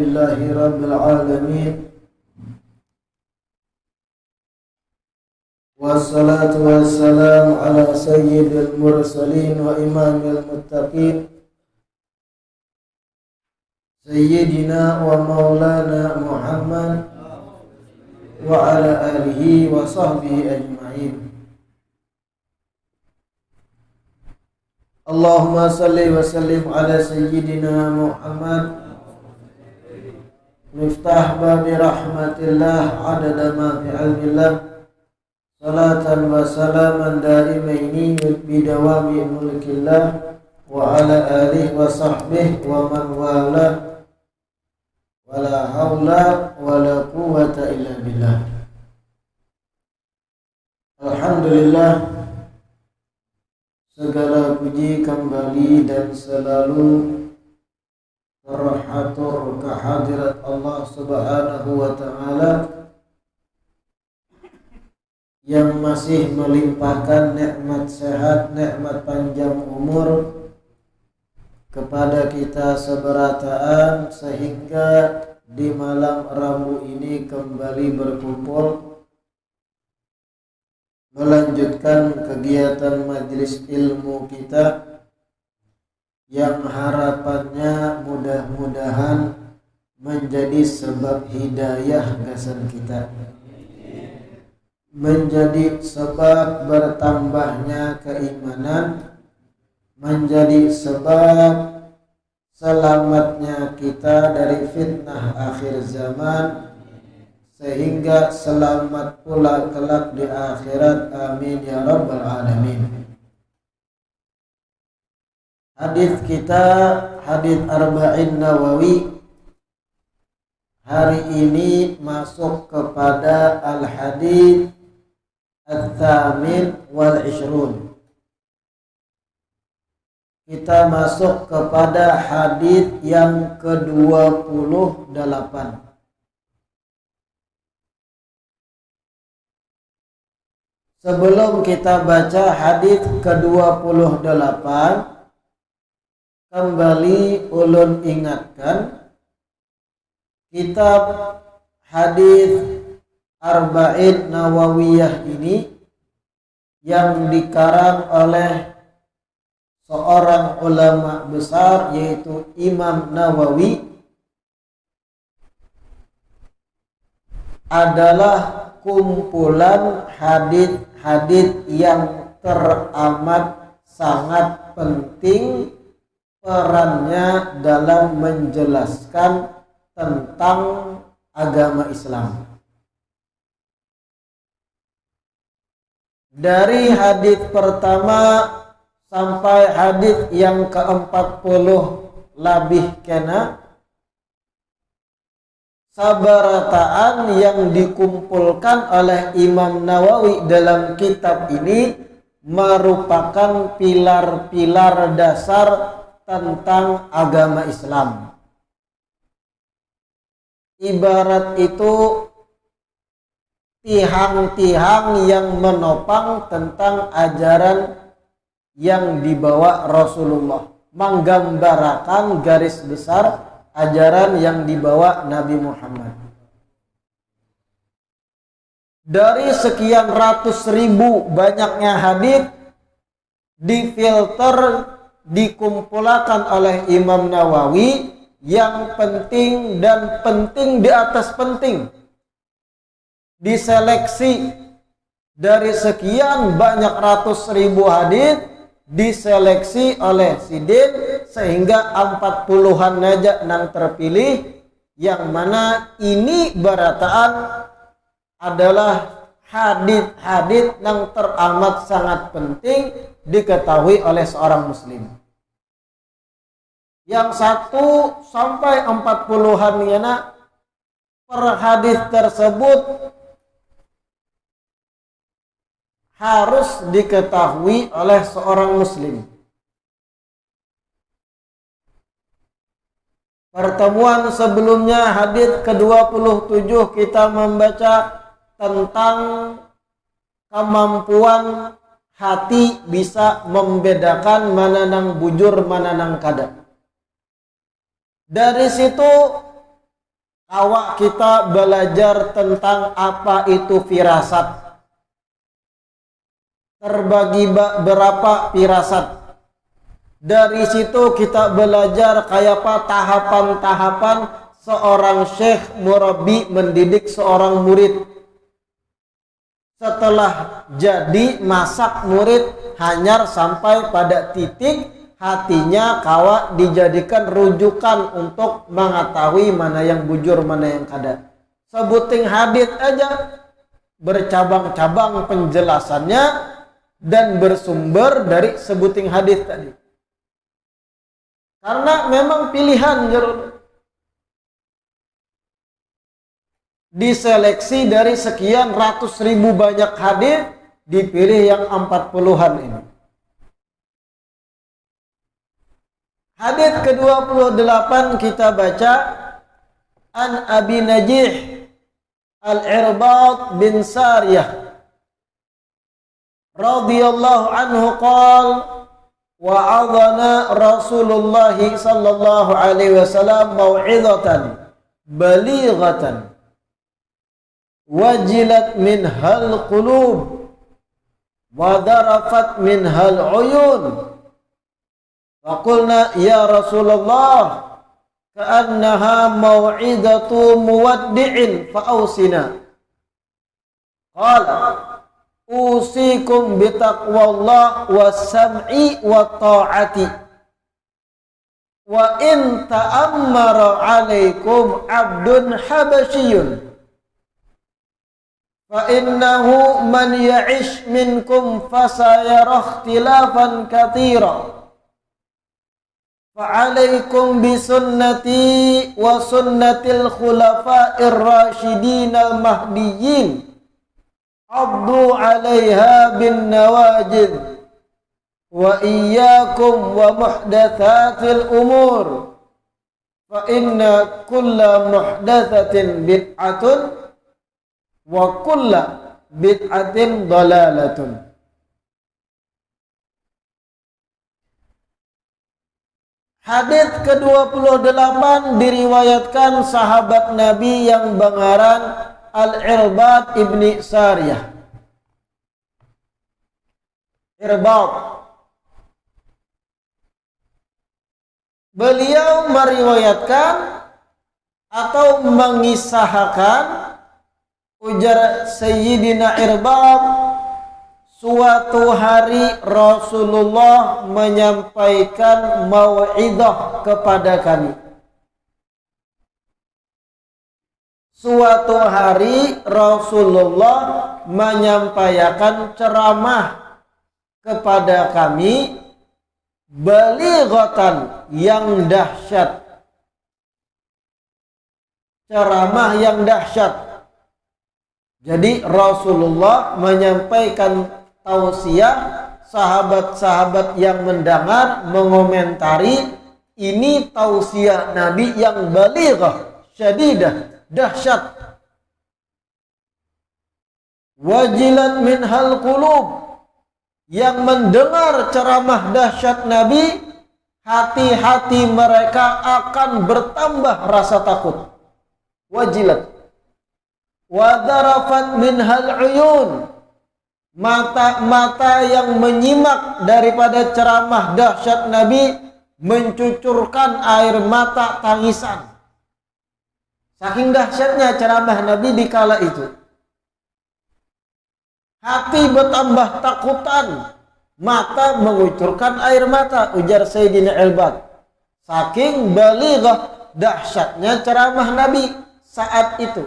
Alhamdulillahi Rabbil Alamin. Wassalatu wassalamu ala sayyidil mursalin wa imamil muttaqin Sayyidina wa maulana Muhammad wa ala alihi wa sahbihi ajma'in. Allahumma salli wa sallim ala sayyidina Muhammad miftah babi rahmatillah adada ma fi ilmillah salatan wa salaman daimaini bidawami mulkillah wa ala alihi wa sahbihi wa man wala wala hawla wala quwwata illa billah. Alhamdulillah, segala puji kembali dan selalu terhatur kehadirat Allah Subhanahu wa ta'ala yang masih melimpahkan nikmat sehat, nikmat panjang umur kepada kita seberataan sehingga di malam Rabu ini kembali berkumpul melanjutkan kegiatan majelis ilmu kita yang harapannya mudah-mudahan menjadi sebab hidayah gasan kita, menjadi sebab bertambahnya keimanan, menjadi sebab selamatnya kita dari fitnah akhir zaman, sehingga selamat pula kelak di akhirat. Amin ya rabbal alamin. Hadis kita, hadis Arba'in Nawawi, hari ini masuk kepada al-hadis Al-Thamin wal-Ishrun. Kita masuk kepada hadis yang ke-28. Sebelum kita baca hadis ke-28, kembali ulun ingatkan kitab hadis Arba'in Nawawiyah ini yang dikarang oleh seorang ulama besar yaitu Imam Nawawi adalah kumpulan hadis-hadis yang teramat sangat penting perannya dalam menjelaskan tentang agama Islam. Dari hadis pertama sampai hadis yang ke-40 labih kena, sabarataan yang dikumpulkan oleh Imam Nawawi dalam kitab ini merupakan pilar-pilar dasar tentang agama Islam. Ibarat itu tiang-tiang yang menopang tentang ajaran yang dibawa Rasulullah, menggambarkan garis besar ajaran yang dibawa Nabi Muhammad. Dari sekian ratus ribu banyaknya hadis, difilter, dikumpulkan oleh Imam Nawawi yang penting dan penting di atas penting, diseleksi dari sekian banyak ratus ribu hadis, diseleksi oleh Sidin sehingga 40-an aja nang terpilih, yang mana ini barataan adalah hadis-hadis yang teramat sangat penting diketahui oleh seorang muslim. Yang 1 sampai 40-an yana per hadis tersebut harus diketahui oleh seorang muslim. Pertemuan sebelumnya hadis ke-27 kita membaca tentang kemampuan hati bisa membedakan mana nang bujur, mana nang kada. Dari situ awak kita belajar tentang apa itu firasat. Terbagi berapa firasat. Dari situ kita belajar kayak apa tahapan-tahapan seorang syekh murabbi mendidik seorang murid. Setelah jadi masak murid hanyar sampai pada titik hatinya kawa dijadikan rujukan untuk mengetahui mana yang bujur mana yang kada. Sebuting hadits aja bercabang-cabang penjelasannya dan bersumber dari sebuting hadits tadi. Karena memang pilihan jarul. Diseleksi dari sekian ratus ribu banyak hadis, dipilih yang 40-an ini. Hadis ke-28 kita baca an Abi Najih Al-Irbad bin Sariyah radhiyallahu anhu qala wa'adhana Rasulullah sallallahu alaihi wasallam mau'izatan balighatan wajilat minhal qulub wa dharafat minhal uyun faqulna ya Rasulullah ka'annaha mau'izatu muwaddi'in fa'ausina qala usikum bitaqwallah was-sam'i wa ta'ati wa in ta'ammara 'alaikum 'abdun habasyiyun fa innahu man ya'ish minkum fasayara ikhtilafan katsira fa 'alaikum bi sunnati wa sunnatil khulafa'ir rasyidin al-mahdiyyin abdu 'alaiha bin nawajid wa iyyakum wa muhdatsatil umur fa inna kulla muhdatsatin bid'atun wa kulla bid'atin dhalalatun. Hadis ke-28 diriwayatkan sahabat Nabi yang berngaran Al-Irbad ibni Sariyah. Irbad. Beliau meriwayatkan atau mengisahkan ujar Sayyidina Irbad, suatu hari Rasulullah menyampaikan mau'izah kepada kami. Suatu hari Rasulullah menyampaikan ceramah kepada kami balighatan yang dahsyat. Ceramah yang dahsyat. Jadi Rasulullah menyampaikan tausiah, sahabat-sahabat yang mendengar mengomentari ini tausiah Nabi yang balighah, syadidah, dahsyat. Wajilat minhal qulub, yang mendengar ceramah dahsyat Nabi, hati-hati mereka akan bertambah rasa takut. Wajilat. Wadarafat minhal uyun, mata-mata yang menyimak daripada ceramah dahsyat Nabi mencucurkan air mata tangisan. Saking dahsyatnya ceramah Nabi di kala itu. Hati bertambah takutan, mata mengucurkan air mata, ujar Sayyidina Irbad. Saking balighah dahsyatnya ceramah Nabi saat itu.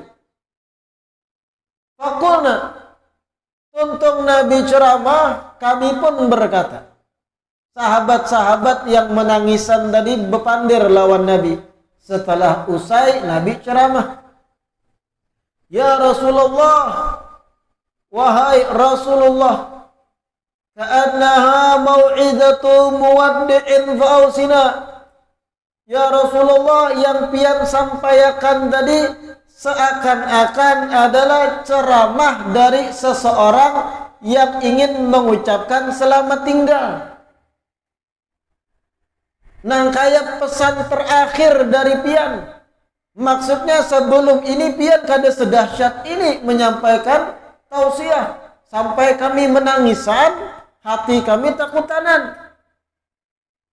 Faqulna, tuntung Nabi ceramah, kami pun berkata. Sahabat-sahabat yang menangisan tadi berpandir lawan Nabi. Setelah usai Nabi ceramah, ya Rasulullah, wahai Rasulullah, ka'annaha mau'izatu muwaddi'in fa'ausina. Ya Rasulullah, yang pian sampaikan tadi seakan-akan adalah ceramah dari seseorang yang ingin mengucapkan selamat tinggal. Nang kayak pesan terakhir dari pian. Maksudnya sebelum ini pian kada sedahsyat ini menyampaikan tausiah sampai kami menangisan, hati kami takutanan.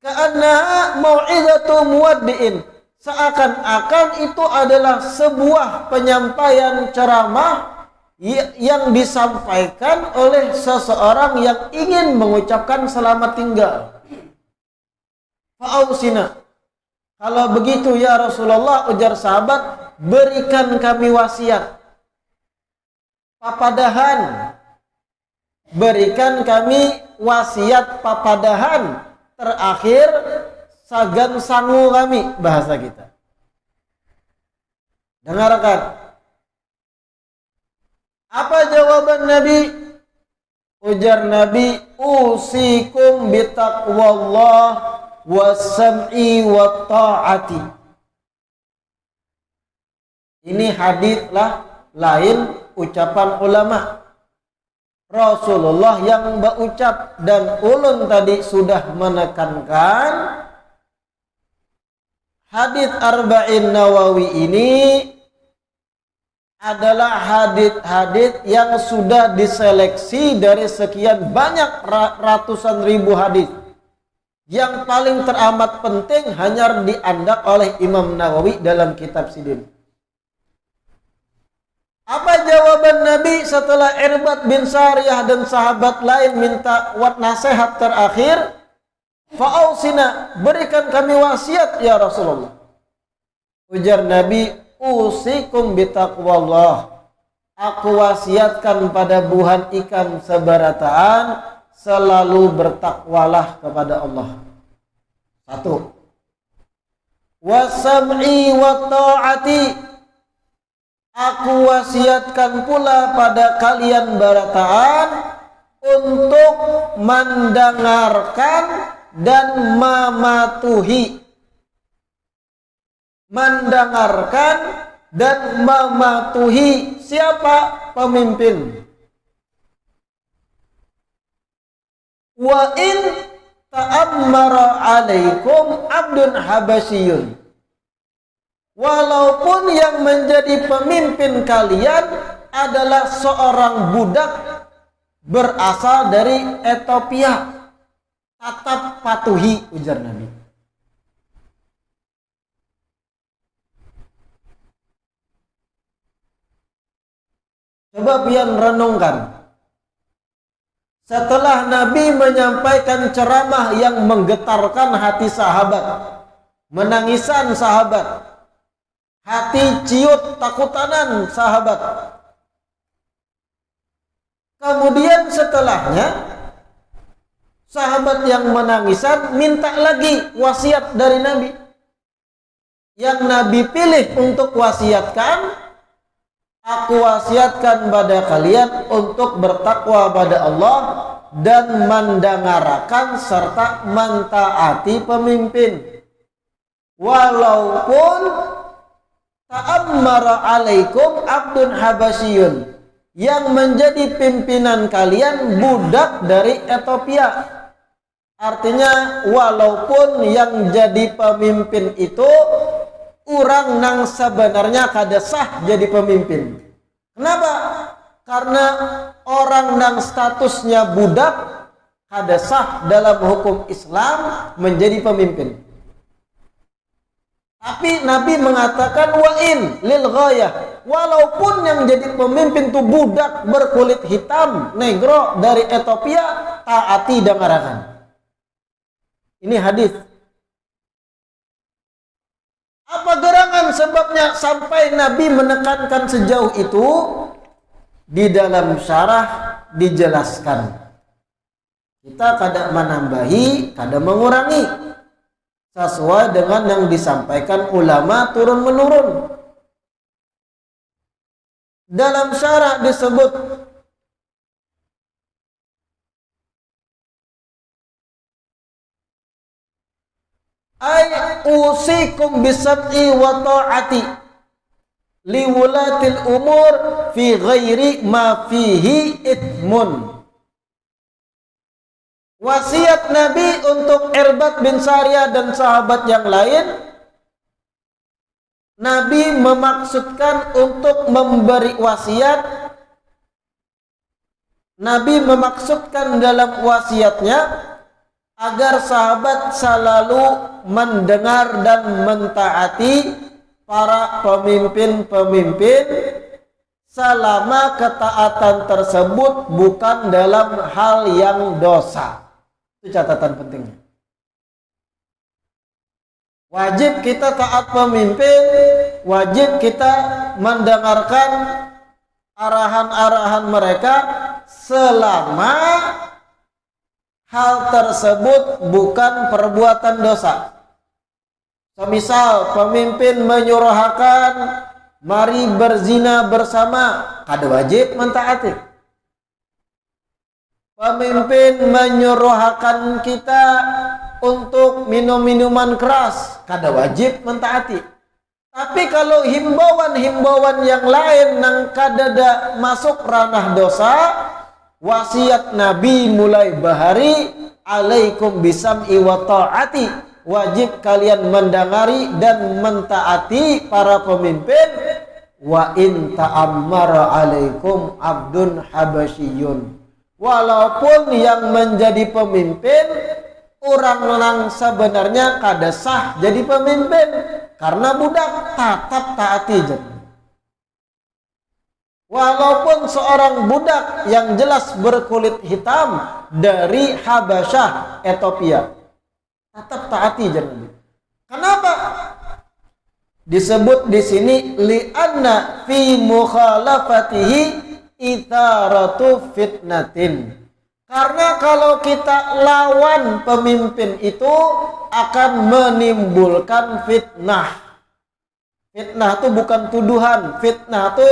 Ka'annaha mau'izatu muwaddi'in. Seakan-akan itu adalah sebuah penyampaian ceramah yang disampaikan oleh seseorang yang ingin mengucapkan selamat tinggal. Fa'ausina. Kalau begitu ya Rasulullah, ujar sahabat, berikan kami wasiat. Papadahan. Berikan kami wasiat papadahan. Terakhir, sagan sangu kami, bahasa kita. Dengarkan. Apa jawaban Nabi? Ujar Nabi, usikum bitaqwallah was-sam'i wa ta'ati. Ini hadislah lain ucapan ulama. Rasulullah yang berucap, dan ulun tadi sudah menekankan hadis Arba'in Nawawi ini adalah hadis-hadis yang sudah diseleksi dari sekian banyak ratusan ribu hadis. Yang paling teramat penting hanya diandak oleh Imam Nawawi dalam kitab Sidin. Apa jawaban Nabi setelah Irbad bin Sariyah dan sahabat lain minta nasihat terakhir? Fa'ausina, berikan kami wasiat ya Rasulullah. Ujar Nabi, usikum bitaqwallah. Aku wasiatkan pada buhan ikan sebarataan, selalu bertakwalah kepada Allah. 1. Wasam'i wa ta'ati. Aku wasiatkan pula pada kalian barataan untuk mendengarkan dan mematuhi. Mendengarkan dan mematuhi siapa? Pemimpin. Wa in ta'ammara alaikum abdun habasyiyun. Walaupun yang menjadi pemimpin kalian adalah seorang budak berasal dari Ethiopia, tetap patuhi, ujar Nabi. Coba pian renungkan. Setelah Nabi menyampaikan ceramah yang menggetarkan hati sahabat, menangisan sahabat, hati ciut takutanan sahabat. Kemudian setelahnya sahabat yang menangisan minta lagi wasiat dari Nabi. Yang Nabi pilih untuk wasiatkan, aku wasiatkan pada kalian untuk bertakwa pada Allah dan mendengarkan serta mentaati pemimpin. Walaupun ta'ammara alaikum abdun habasyiyun, yang menjadi pimpinan kalian budak dari Ethiopia. Artinya walaupun yang jadi pemimpin itu orang nang sebenarnya kada sah jadi pemimpin. Kenapa? Karena orang nang statusnya budak kada sah dalam hukum Islam menjadi pemimpin. Tapi Nabi mengatakan wa'in lil ghayah, walaupun yang jadi pemimpin itu budak berkulit hitam, negro dari Ethiopia, taati dan arahkan. Ini hadis. Apa gerangan sebabnya sampai Nabi menekankan sejauh itu? Di dalam syarah dijelaskan. Kita kada menambahi, kada mengurangi. Sesuai dengan yang disampaikan ulama turun-menurun. Dalam syarah disebut ay usikum bisab'i wa ta'ati liwulatil umur fi ghairi ma fihi ithmun. Wasiat Nabi untuk Irbad bin Sariyah dan sahabat yang lain, Nabi memaksudkan untuk memberi wasiat. Nabi memaksudkan dalam wasiatnya agar sahabat selalu mendengar dan mentaati para pemimpin-pemimpin selama ketaatan tersebut bukan dalam hal yang dosa. Itu catatan pentingnya. Wajib kita taat pemimpin, wajib kita mendengarkan arahan-arahan mereka selama hal tersebut bukan perbuatan dosa. Semisal pemimpin menyuruhkan mari berzina bersama, kada wajib mentaati. Pemimpin menyuruhkan kita untuk minum minuman keras, kada wajib mentaati. Tapi kalau himbauan-himbauan yang lain nang kada masuk ranah dosa, wasiat Nabi mulai bahari, alaikum bisam'i wa ta'ati, wajib kalian mendengari dan mentaati para pemimpin. Wa in ta'ammara alaikum abdun habasyiyun, walaupun yang menjadi pemimpin orang sebenarnya kada sah jadi pemimpin karena budak, tetap taati jadi. Walaupun seorang budak yang jelas berkulit hitam dari Habasyah, Ethiopia, tetap taati jadi. Kenapa? Disebut di sini li'anna fi mukhalafatihi itharatu fitnatin. Karena kalau kita lawan pemimpin itu akan menimbulkan fitnah. Fitnah itu bukan tuduhan, fitnah itu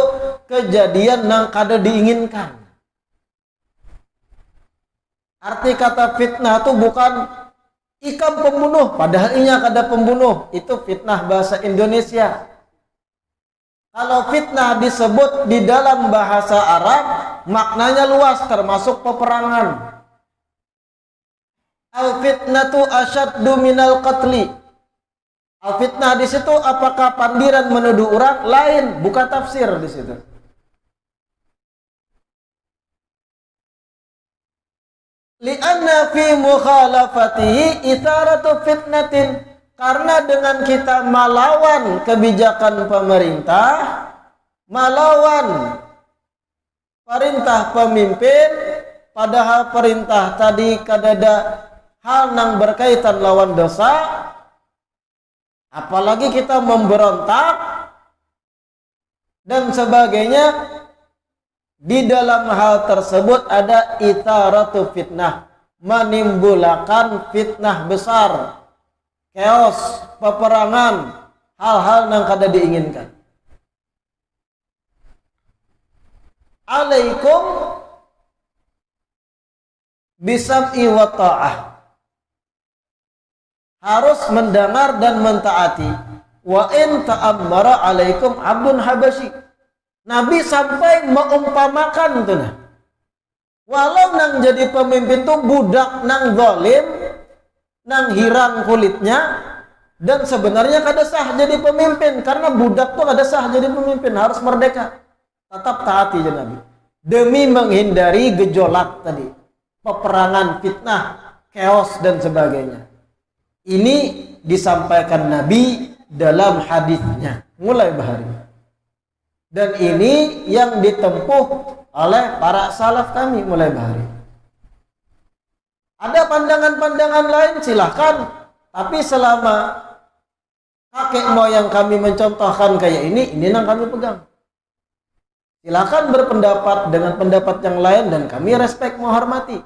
kejadian yang kada diinginkan. Arti kata fitnah itu bukan ikam pembunuh, padahal inya kada pembunuh. Itu fitnah bahasa Indonesia. Kalau fitnah disebut di dalam bahasa Arab, maknanya luas, termasuk peperangan. Al-fitnatu asyaddu minal qatli. Al-fitnah di situ apakah pandiran menuduh orang? Lain, bukan tafsir di situ. Li'anna fi mukhalafatihi itharatu fitnatin. Karena dengan kita melawan kebijakan pemerintah, melawan perintah pemimpin, padahal perintah tadi kadada hal yang berkaitan lawan dosa, apalagi kita memberontak dan sebagainya, di dalam hal tersebut ada itharatu fitnah, menimbulkan fitnah besar, chaos, peperangan, hal-hal yang kada diinginkan. Alaikum bisam'i wa ta'ah. Harus mendengar dan mentaati. Wa in ta'ammara alaikum abdun habasyi. Nabi sampai mengumpamakan itu nah. Walau nang jadi pemimpin tuh budak nang zalim, nang hirang kulitnya, dan sebenarnya kada sah jadi pemimpin karena budak tuh kada sah jadi pemimpin, harus merdeka. Tetap taati ya Nabi demi menghindari gejolak tadi, peperangan, fitnah, chaos dan sebagainya. Ini disampaikan Nabi dalam hadisnya mulai bahari, dan ini yang ditempuh oleh para salaf kami mulai bahari. Ada pandangan-pandangan lain silahkan, tapi selama kakek moyang kami mencontohkan kayak ini yang kami pegang. Silahkan berpendapat dengan pendapat yang lain dan kami respect, menghormati.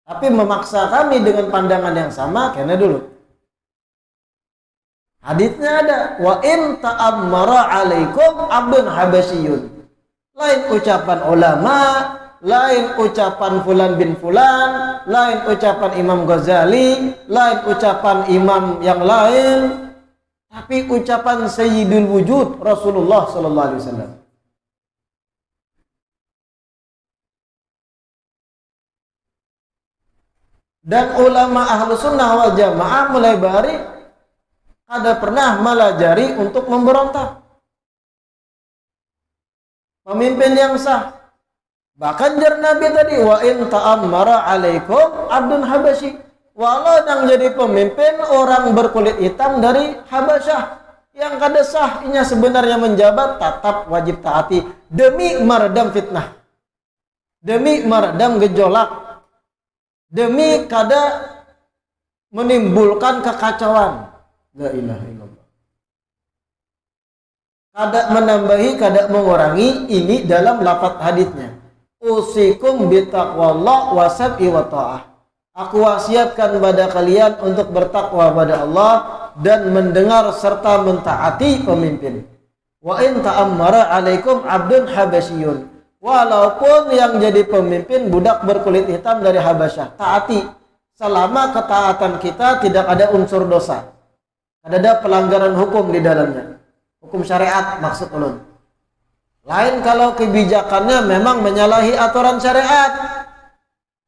Tapi memaksa kami dengan pandangan yang sama, kena dulu. Hadisnya ada, wa in ta'ammara alaikum abdun habasyiyun. Lain ucapan ulama, lain ucapan fulan bin fulan, lain ucapan Imam Ghazali, lain ucapan imam yang lain, tapi ucapan Sayyidul Wujud Rasulullah sallallahu alaihi wasallam. Dan ulama ahlu sunnah wal jamaah mulai bahari kada pernah melajari untuk memberontak. Pemimpin yang sah. Bahkan jar Nabi tadi, wa in ta'ammara alaikum abdun habasyi. Walau yang jadi pemimpin orang berkulit hitam dari Habasyah yang kada sahnya sebenarnya menjabat, tetap wajib taati demi meredam fitnah, demi meredam gejolak, demi kada menimbulkan kekacauan. La ilaha illallah. Kada menambahi, kada mengurangi, ini dalam lafaz hadisnya. Usikum bitaqwallah wa sab'i wa ta'ah. Aku wasiatkan pada kalian untuk bertakwa pada Allah dan mendengar serta mentaati pemimpin. Wa in ta'ammara alaikum abdun habasyiyun. Walaupun yang jadi pemimpin budak berkulit hitam dari Habasyah, taati selama ketaatan kita tidak ada unsur dosa. Ada pelanggaran hukum di dalamnya. Hukum syariat maksud ulun. Lain kalau kebijakannya memang menyalahi aturan syariat.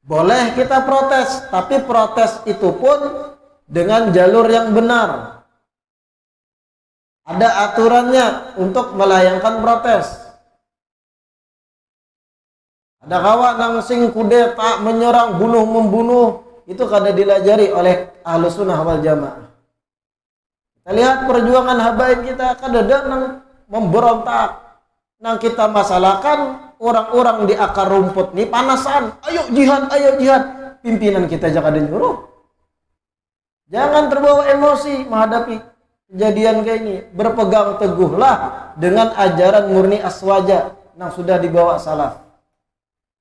Boleh kita protes, tapi protes itu pun dengan jalur yang benar. Ada aturannya untuk melayangkan protes. Ada kawan nang sing kudeta, menyerang, bunuh-membunuh, itu kada dilajari oleh Ahlus Sunnah wal Jamaah. Kita lihat perjuangan habaib kita kada ada nang memberontak, nang kita masalahkan. Orang-orang di akar rumput nih panasan, ayo jihad, pimpinan kita jangan nyuruh. Jangan terbawa emosi menghadapi kejadian kayak ini. Berpegang teguhlah dengan ajaran murni aswaja yang sudah dibawa salaf.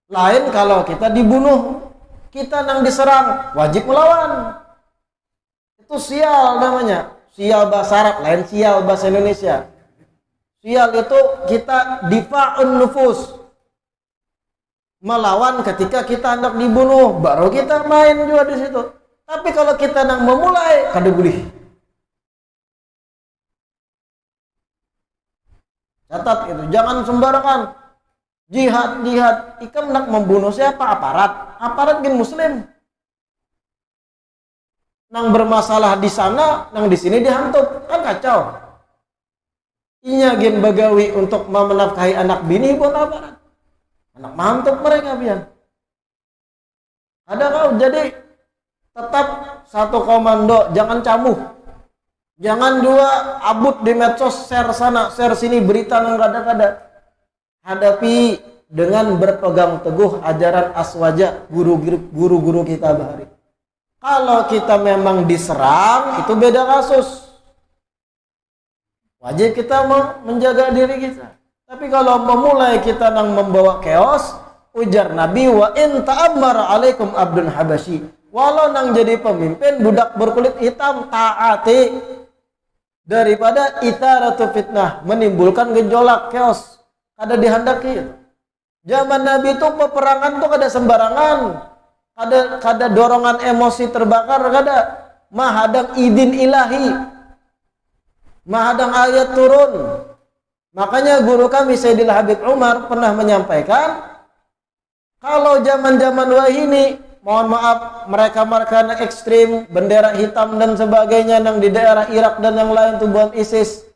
Lain kalau kita dibunuh, kita nang diserang, wajib melawan. Itu sial namanya. Sial bahasa Arab, lain sial bahasa Indonesia. Sial itu kita difa'un nufus, melawan ketika kita hendak dibunuh, baru kita main juga di situ. Tapi kalau kita nang memulai, kada boleh. Catat itu, jangan sembarangan jihad. Ikam hendak membunuh siapa? Aparat gen muslim. Nang bermasalah di sana, nang di sini dihantup, kan kacau. Inya gen bagawi untuk menafkahi anak bini buat aparat. Anak mantap mereka pian. Ada kau jadi tetap satu komando, jangan camuh. Jangan dua abut di medsos, share sana, share sini berita yang kada-kada. Hadapi dengan berpegang teguh ajaran aswaja guru-guru kita bahari. Kalau kita memang diserang, itu beda kasus. Wajib kita menjaga diri kita. Tapi kalau memulai kita nang membawa chaos, ujar Nabi, wa in ta'ammara alaikum abdun habasyi. Walau nang jadi pemimpin budak berkulit hitam, taati daripada itharatu fitnah, menimbulkan gejolak chaos. Kada dihendaki. Zaman Nabi itu peperangan tuh kada sembarangan. Kada dorongan emosi terbakar, kada. Mahadang idin ilahi. Mahadang ayat turun. Makanya guru kami Sayyidil Habib Umar pernah menyampaikan, kalau zaman-zaman wahini, mohon maaf, mereka ekstrim, bendera hitam dan sebagainya yang di daerah Irak dan yang lain tuh buat ISIS.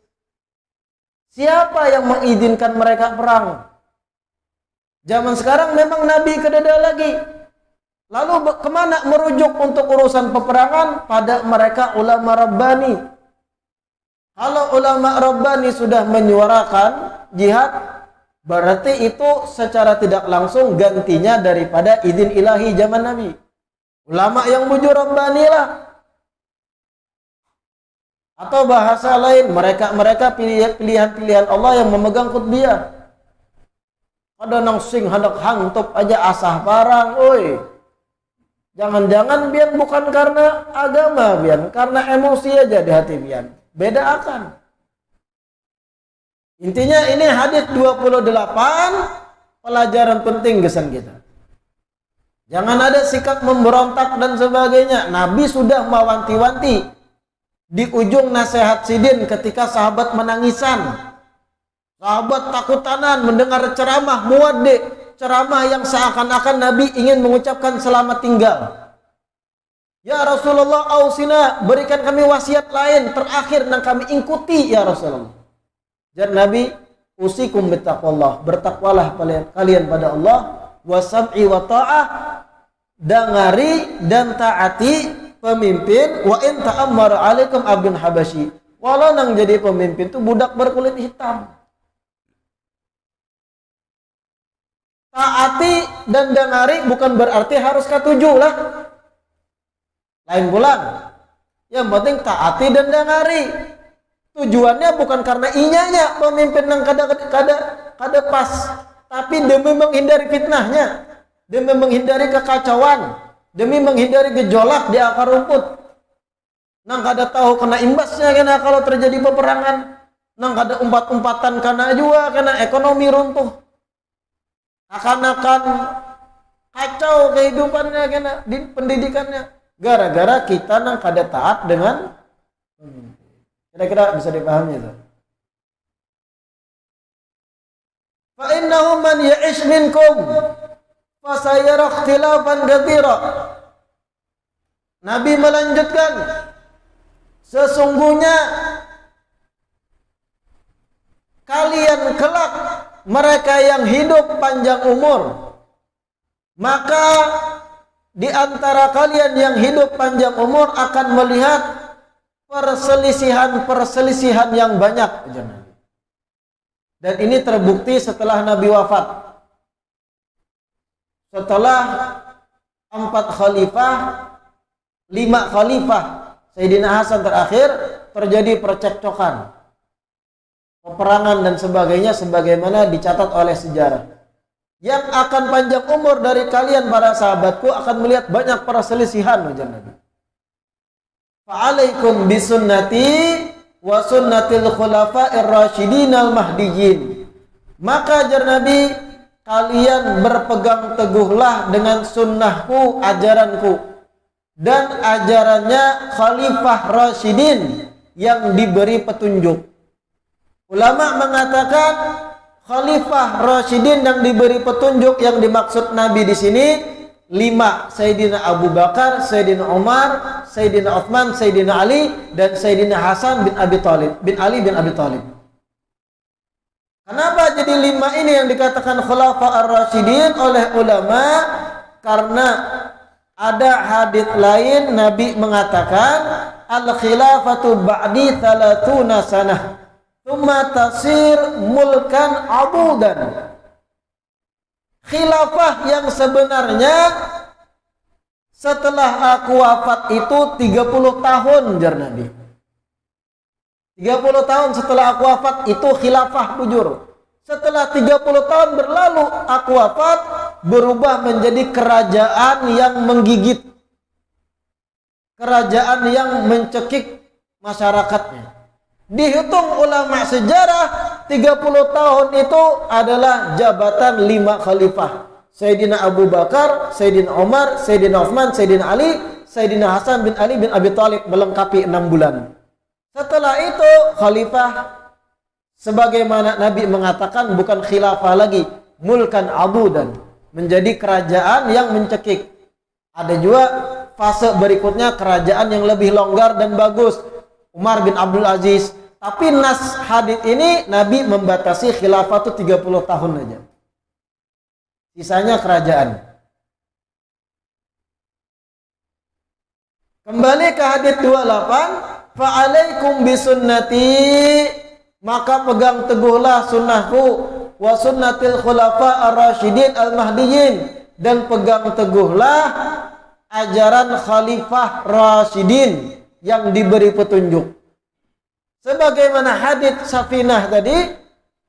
Siapa yang mengizinkan mereka perang? Zaman sekarang memang Nabi kedada lagi. Lalu kemana merujuk untuk urusan peperangan? Pada mereka ulama Rabbani. Kalau ulama Rabbani sudah menyuarakan jihad, berarti itu secara tidak langsung gantinya daripada izin ilahi zaman Nabi. Ulama yang bujur Rabbani lah. Atau bahasa lain, mereka pilihan-pilihan Allah yang memegang khutbiyah. Ada nang sing hendak hantup aja asah parang, oi. Jangan-jangan biar bukan karena agama, biar karena emosi aja di hati biar. Beda akan. Intinya ini hadis 28 pelajaran penting kesan kita. Jangan ada sikap memberontak dan sebagainya. Nabi sudah mewanti-wanti di ujung nasihat sidin ketika sahabat menangisan. Sahabat takutanan mendengar ceramah muwaddi, ceramah yang seakan-akan Nabi ingin mengucapkan selamat tinggal. Ya Rasulullah, ausina, berikan kami wasiat lain terakhir yang kami ikuti ya Rasulullah. Jar Nabi, usikum bittaqwallah, bertakwalah kalian pada Allah, wasam'i wa ta'ah, dengari dan taati pemimpin, wa in ta'ammara 'alaikum abdun habasyi, walau nang jadi pemimpin itu budak berkulit hitam. Taati dan dengari bukan berarti harus katuju lah. Lain bulan. Yang penting taati dan dengari. Tujuannya bukan karena inyanya pemimpin yang kada pas, tapi demi menghindari fitnahnya, demi menghindari kekacauan, demi menghindari gejolak di akar rumput. Nang kada tahu kena imbasnya kena kalau terjadi peperangan, nang kada umpat-umpatan kena juga kena ekonomi runtuh. Akan-akan kacau kehidupannya kena di pendidikannya gara-gara kita nang kada taat dengan pemimpin. Kira-kira bisa dipahami itu. Fa innahu man ya'ish minkum fa sayara ikhtilafan katsira. Nabi melanjutkan, sesungguhnya kalian kelak, mereka yang hidup panjang umur, maka di antara kalian yang hidup panjang umur akan melihat perselisihan yang banyak. Dan ini terbukti setelah Nabi wafat. Setelah 4 khalifah, 5 khalifah, Sayyidina Hasan terakhir, terjadi percekcokan, peperangan dan sebagainya, sebagaimana dicatat oleh sejarah. Yang akan panjang umur dari kalian para sahabatku akan melihat banyak perselisihan. Fa'alaikum bisunnati wa sunnatil khulafa'ir rasyidin al-mahdiyyin. Maka jar Nabi, kalian berpegang teguhlah dengan sunnahku, ajaranku, dan ajarannya khalifah rasyidin yang diberi petunjuk. Ulama mengatakan khalifah rasyidin yang diberi petunjuk yang dimaksud Nabi di sini 5, Sayyidina Abu Bakar, Sayyidina Umar, Sayyidina Uthman, Sayyidina Ali, dan Sayyidina Hasan bin Abi Thalib, bin Ali bin Abi Thalib. Kenapa jadi 5 ini yang dikatakan Khulafa ar-Rasyidin oleh ulama? Karena ada hadits lain Nabi mengatakan al-khilafatu ba'di 30 sanah thumma tasir mulkan abudan. Khilafah yang sebenarnya setelah aku wafat itu 30 tahun jar Nabi. 30 tahun setelah aku wafat itu khilafah bujur. Setelah 30 tahun berlalu aku wafat, berubah menjadi kerajaan yang menggigit, kerajaan yang mencekik masyarakatnya. Dihitung ulama sejarah, 30 tahun itu adalah jabatan 5 khalifah. Sayyidina Abu Bakar, Sayyidina Umar, Sayyidina Uthman, Sayyidina Ali, Sayyidina Hasan bin Ali bin Abi Thalib, melengkapi 6 bulan. Setelah itu khalifah, sebagaimana Nabi mengatakan, bukan khilafah lagi, mulkan abudan, menjadi kerajaan yang mencekik. Ada juga fase berikutnya, kerajaan yang lebih longgar dan bagus, Umar bin Abdul Aziz. Tapi nas hadits ini Nabi membatasi khilafah itu 30 tahun aja. Sisanya kerajaan. Kembali ke hadits 28, fa'alaikum bisunnati, maka pegang teguhlah sunnahku, wa sunnatil khulafa ar-rasyidin al-mahdiyyin, dan pegang teguhlah ajaran khalifah rasyidin yang diberi petunjuk. Sebagaimana hadits Safinah tadi,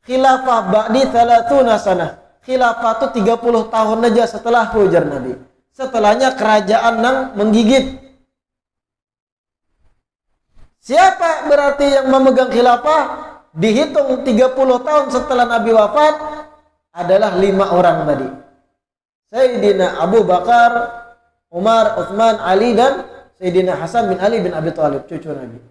khilafah ba'di 30 sanah. Khilafah itu 30 tahun aja setelah ujar Nabi. Setelahnya kerajaan yang menggigit. Siapa berarti yang memegang khilafah? Dihitung 30 tahun setelah Nabi wafat adalah 5 orang tadi. Sayyidina Abu Bakar, Umar, Uthman, Ali, dan Sayyidina Hasan bin Ali bin Abi Thalib, cucu Nabi.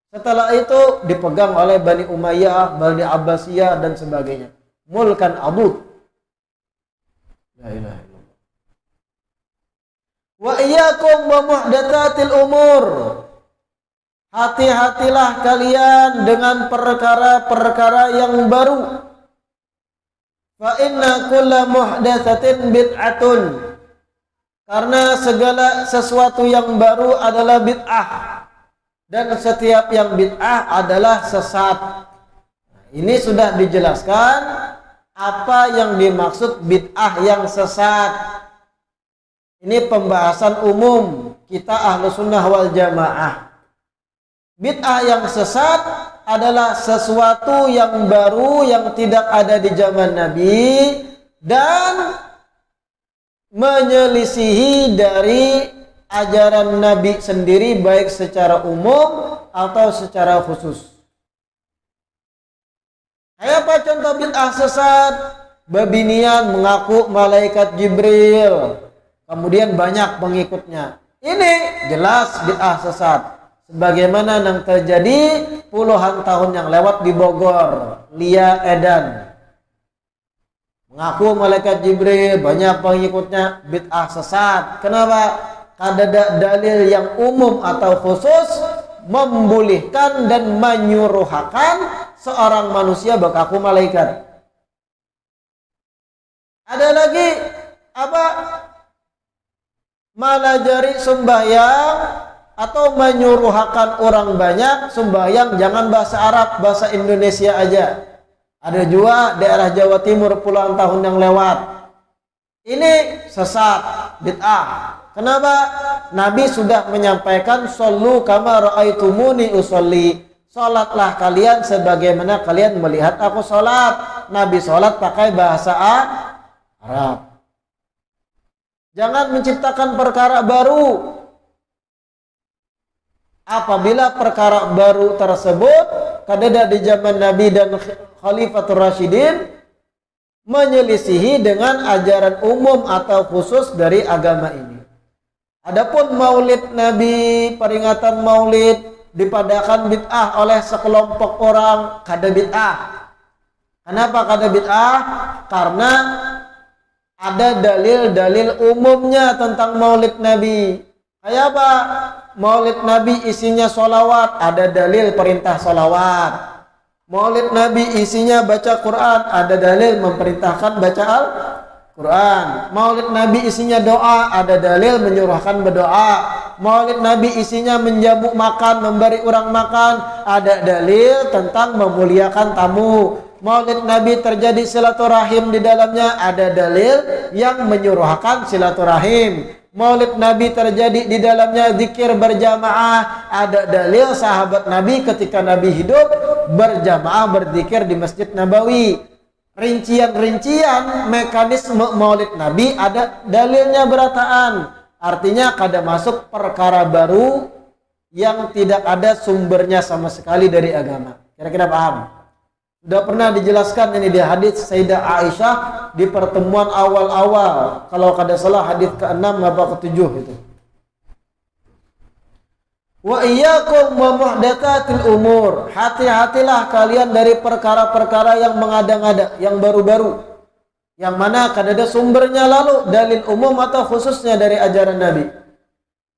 Setelah itu dipegang oleh Bani Umayyah, Bani Abbasiyah, dan sebagainya. Mulkan abud. La ilaha illallah. Wa iyyakum wa muhdatsatil umur. Hati-hatilah kalian dengan perkara-perkara yang baru. Fa inna kulla muhdatsatin bid'atun. Karena segala sesuatu yang baru adalah bid'ah. Dan setiap yang bid'ah adalah sesat. Ini sudah dijelaskan apa yang dimaksud bid'ah yang sesat. Ini pembahasan umum kita ahlu sunnah wal jamaah. Bid'ah yang sesat adalah sesuatu yang baru yang tidak ada di zaman Nabi dan menyelisihi dari ajaran Nabi sendiri baik secara umum atau secara khusus. Kayak apa contoh bid'ah sesat? Babinian mengaku malaikat Jibril, kemudian banyak pengikutnya. Ini jelas bid'ah sesat. Sebagaimana yang terjadi puluhan tahun yang lewat di Bogor, Lia Edan mengaku malaikat Jibril, banyak pengikutnya, bid'ah sesat. Kenapa? Ada dalil yang umum atau khusus membolehkan dan menyuruhkan seorang manusia mengaku malaikat. Ada lagi apa? Malajari sembahyang atau menyuruhkan orang banyak sembahyang jangan bahasa Arab, bahasa Indonesia aja. Ada juga daerah Jawa Timur puluhan tahun yang lewat. Ini sesat, bid'ah. Kenapa? Nabi sudah menyampaikan shollu kama ra'aitumuni usolli. Salatlah kalian sebagaimana kalian melihat aku salat. Nabi salat pakai bahasa Arab. Jangan menciptakan perkara baru. Apabila perkara baru tersebut kadada di zaman Nabi dan Khalifatul Rasyidin menyelisihi dengan ajaran umum atau khusus dari agama ini. Adapun maulid Nabi, peringatan maulid dipadakan bid'ah oleh sekelompok orang, kada bid'ah. Kenapa kada bid'ah? Karena ada dalil-dalil umumnya tentang maulid Nabi. Kayak apa? Maulid Nabi isinya sholawat, ada dalil perintah sholawat. Maulid Nabi isinya baca Quran, ada dalil memerintahkan baca Al-Quran. Maulid Nabi isinya doa, ada dalil menyuruhkan berdoa. Maulid Nabi isinya menjamu makan, memberi orang makan, ada dalil tentang memuliakan tamu. Maulid Nabi terjadi silaturahim di dalamnya, ada dalil yang menyuruhkan silaturahim. Maulid Nabi terjadi di dalamnya zikir berjamaah, ada dalil sahabat Nabi ketika Nabi hidup berjamaah berzikir di Masjid Nabawi. Rincian-rincian mekanisme Maulid Nabi ada dalilnya berataan. Artinya kada masuk perkara baru yang tidak ada sumbernya sama sekali dari agama. Kira-kira paham? Sudah pernah dijelaskan ini di hadis Sayyidah Aisyah di pertemuan awal-awal. Kalau kada salah hadis ke-6 apa ke-7 itu. Wa iyyakum wa muhdatsatil umur. Hati-hatilah kalian dari perkara-perkara yang mengada-ngada, yang baru-baru. Yang mana kada ada sumbernya lalu dalil umum atau khususnya dari ajaran Nabi.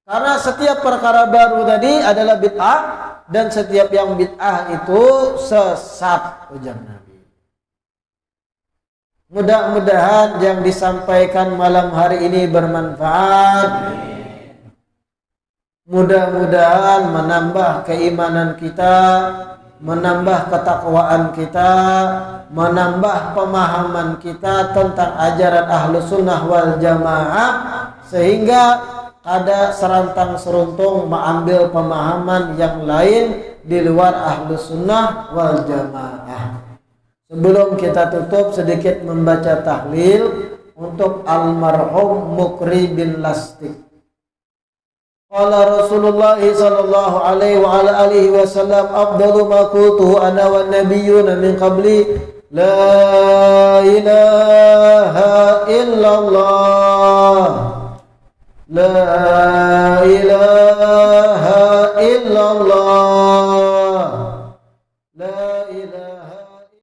Karena setiap perkara baru tadi adalah bid'ah. Dan setiap yang bid'ah itu sesat, ujar Nabi. Mudah-mudahan yang disampaikan malam hari ini bermanfaat. Mudah-mudahan menambah keimanan kita, menambah ketakwaan kita, menambah pemahaman kita tentang ajaran Ahlus Sunnah wal Jamaah, sehingga ada serantang seruntung mengambil pemahaman yang lain di luar Ahlus Sunnah wal Jamaah. Sebelum kita tutup, sedikit membaca tahlil untuk almarhum Mukri bin Lastik. Qala Rasulullah sallallahu alaihi wa ala alihi wasallam, afdalu ma qultuhu ana wan nabiyyuna min qabli la ilaha illallah. La ilaha